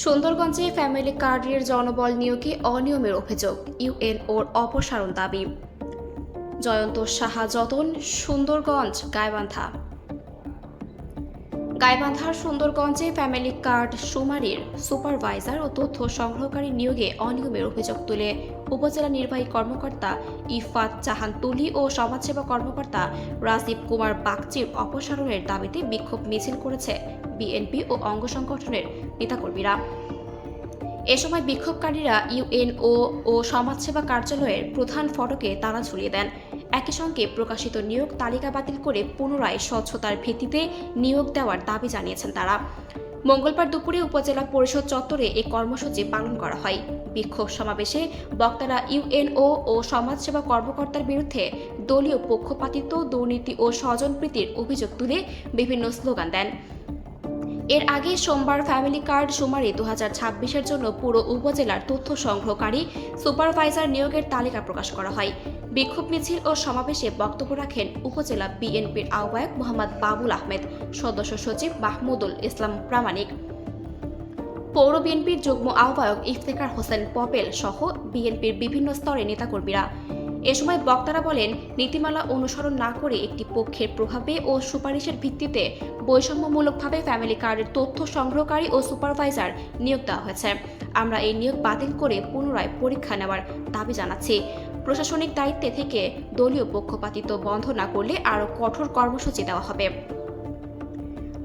সুন্দরগঞ্জে family কার্ডের জনবল নিয়োগে অনিয়মের অভিযোগ, ইউএনওর অপসারণ দাবি। জয়ন্ত সাহা যতন, সুন্দরগঞ্জ গাইবান্ধার সুন্দরগঞ্জে ফ্যামিলি কার্ড শুমারির সুপারভাইজার ও তথ্য সংগ্রহকারী নিয়োগে অনিয়মের অভিযোগ তুলে উপজেলা নির্বাহী কর্মকর্তা ইফাত জাহান তুলি ও সমাজসেবা কর্মকর্তা রাজীব কুমার বাগচির অপসারণের দাবিতে বিক্ষোভ মিছিল করেছে বিএনপি ও অঙ্গ সংগঠনের নেতাকর্মীরা। এ সময় বিক্ষোভকারীরা ইউএনও ও সমাজসেবা কার্যালয়ের প্রধান ফটকে তালা ঝুলিয়ে দেন। একই সঙ্গে প্রকাশিত নিয়োগ তালিকা বাতিল করে পুনরায় স্বচ্ছতার ভিত্তিতে নিয়োগ দেওয়ার দাবি জানিয়েছেন তারা। মঙ্গলবার দুপুরে উপজেলা পরিষদ চত্বরে এই কর্মসূচি পালন করা হয়। বিক্ষোভ সমাবেশে বক্তারা ইউএনও ও সমাজসেবা কর্মকর্তার বিরুদ্ধে দলীয় পক্ষপাতিত্ব, দুর্নীতি ও স্বজনপ্রীতির অভিযোগ তুলে বিভিন্ন স্লোগান দেন। এর আগে সোমবার ফ্যামিলি কার্ড শুমারি 2026-এর জন্য পুরো উপজেলার তথ্য সংগ্রহকারী সুপারভাইজার নিয়োগের তালিকা প্রকাশ করা হয়। বিক্ষোভ মিছিল ও সমাবেশে বক্তব্য রাখেন উপজেলা বিএনপির আহ্বায়ক মোহাম্মদ বাবুল আহমেদ, সদস্য সচিব মাহমুদুল ইসলাম প্রামাণিক, পৌর বিএনপির যুগ্ম আহ্বায়ক ইফতেখার হোসেন পপেল সহ বিএনপির বিভিন্ন স্তরের নেতাকর্মীরা। এ সময় বক্তারা বলেন, নীতিমালা অনুসরণ না করে একটি পক্ষের প্রভাবে ও সুপারিশের ভিত্তিতে বৈষম্যমূলকভাবে ফ্যামিলি কার্ডের তথ্য সংগ্রহকারী ও সুপারভাইজার নিয়োগ দেওয়া হয়েছে। আমরা এই নিয়োগ বাতিল করে পুনরায় পরীক্ষা নেওয়ার দাবি জানাচ্ছি। প্রশাসনিক দায়িত্বে থেকে দলীয় পক্ষপাতিত্ব বন্ধ না করলে আরও কঠোর কর্মসূচি দেওয়া হবে।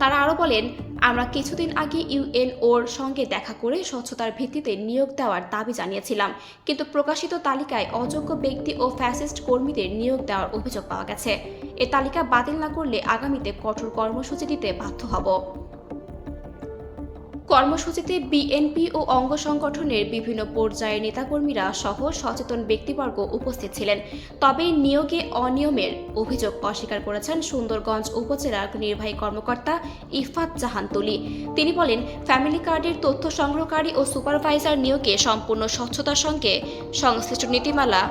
তারা আরও বলেন, আমরা কিছুদিন আগে ইউএনওর সঙ্গে দেখা করে স্বচ্ছতার ভিত্তিতে নিয়োগ দেওয়ার দাবি জানিয়েছিলাম, কিন্তু প্রকাশিত তালিকায় অযোগ্য ব্যক্তি ও ফ্যাসিস্ট কর্মীদের নিয়োগ দেওয়ার অভিযোগ পাওয়া গেছে। এ তালিকা বাতিল না করলে আগামীতে কঠোর কর্মসূচি দিতে বাধ্য হব। কর্মসূচিতে বিএনপি ও অঙ্গ সংগঠনের বিভিন্ন পর্যায়ের নেতাকর্মীরা সহ সচেতন ব্যক্তিবর্গ উপস্থিত ছিলেন। তবে নিয়োগে অনিয়মের অভিযোগ অস্বীকার করেছেন সুন্দরগঞ্জ উপজেলার নির্বাহী কর্মকর্তা ইফাত জাহান তুলি। তিনি বলেন, ফ্যামিলি কার্ডের তথ্য সংগ্রহকারী ও সুপারভাইজার নিয়োগে সম্পূর্ণ স্বচ্ছতার সঙ্গে সংশ্লিষ্ট নীতিমালা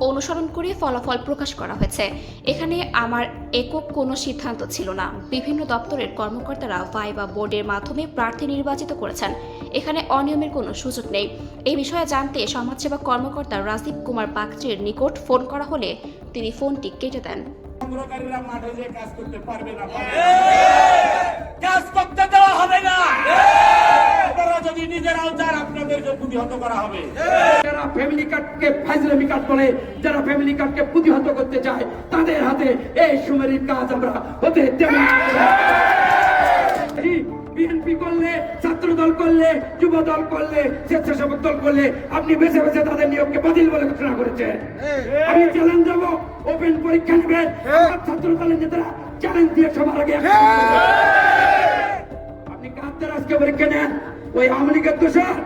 অনুসরণ করে ফলাফল প্রকাশ করা হয়েছে। এখানে আমার একক কোনো সিদ্ধান্ত ছিল না। বিভিন্ন দপ্তরের কর্মকর্তারা ভাইবা বোর্ডের মাধ্যমে প্রার্থী নির্বাচিত করেছেন। এখানে অনিয়মের কোনো সুযোগ নেই। এই বিষয়ে জানতে সমাজসেবা কর্মকর্তা রাজীব কুমার বাগচির নিকট ফোন করা হলে তিনি ফোনটি কেটে দেন। সংগ্রহকারীরা মাঠে যে কাজ করতে পারবে না, কাজ করতে দেওয়া হবে না। আপনারা যদি নিজেরাও চান, আপনাদেরকে প্রতিহত করা হবে। যারা ফ্যামিলি কার্ডকে ফাইজলামি কার্ড বলে, যারা ফ্যামিলি কার্ডকে প্রতিহত করতে চায়, তাদের হাতে এই সুমেরির কাজ আমরা হতে দেব না। বিএনপি করলে, ছাত্র দল করলে, যুব দল করলে, স্বেচ্ছাসেবক দল করলে আপনি বেছে বেছে তাদের নিয়োগকে বাতিল বলে ঘোষণা করেছেন। আমি চ্যালেঞ্জ দেবো, ওপেন পরীক্ষা নেবেন। ছাত্র দলের নেতারা চ্যালেঞ্জ দিয়ে সবার আগে আপনি কাদের আজকে পরীক্ষা নেন, ওই আওয়ামী লীগের দোষর,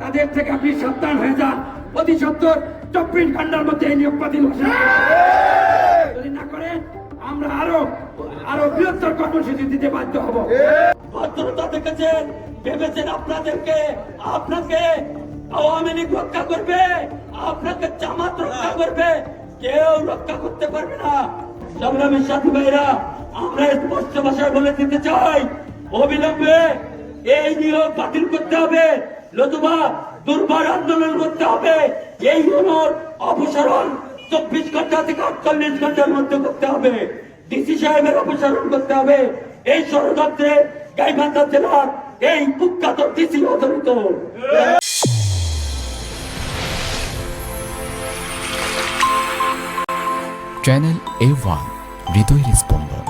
তাদের থেকে আপনি সাবধান হয়ে যান। অতি সত্তর 24 ঘন্টার মধ্যে এই নিয়োগ বাতিল ঘোষণা যদি না করেন, আমরা আরো বৃহত্তর কর্মসূচি দিতে বাধ্য হব। ভদ্রতা দেখেছেন, ভেবেছেন আপনাকে আওয়ামী লীগ রক্ষা করবে, আপনাকে জামাত রক্ষা করবে, কেউ রক্ষা করতে পারবে না। সংগ্রামী সাথী ভাইরা, আমরা স্পষ্ট ভাষায় বলে দিতে চাই, অবিলম্বে এই নিয়োগ বাতিল করতে হবে, নতুবা দুর্বার আন্দোলন করতে হবে। এই অপসারণ 24 ঘন্টা থেকে 48 ঘন্টার মধ্যে করতে হবে। ডিসি সাহেবের অপসারণ করতে হবে। এই ষড়যন্ত্রে গাইবান্ধা জেলার এই কুখ্যাত ডিসি অধরিত। চ্যানেল A1 হৃদয়ের স্পন্দন।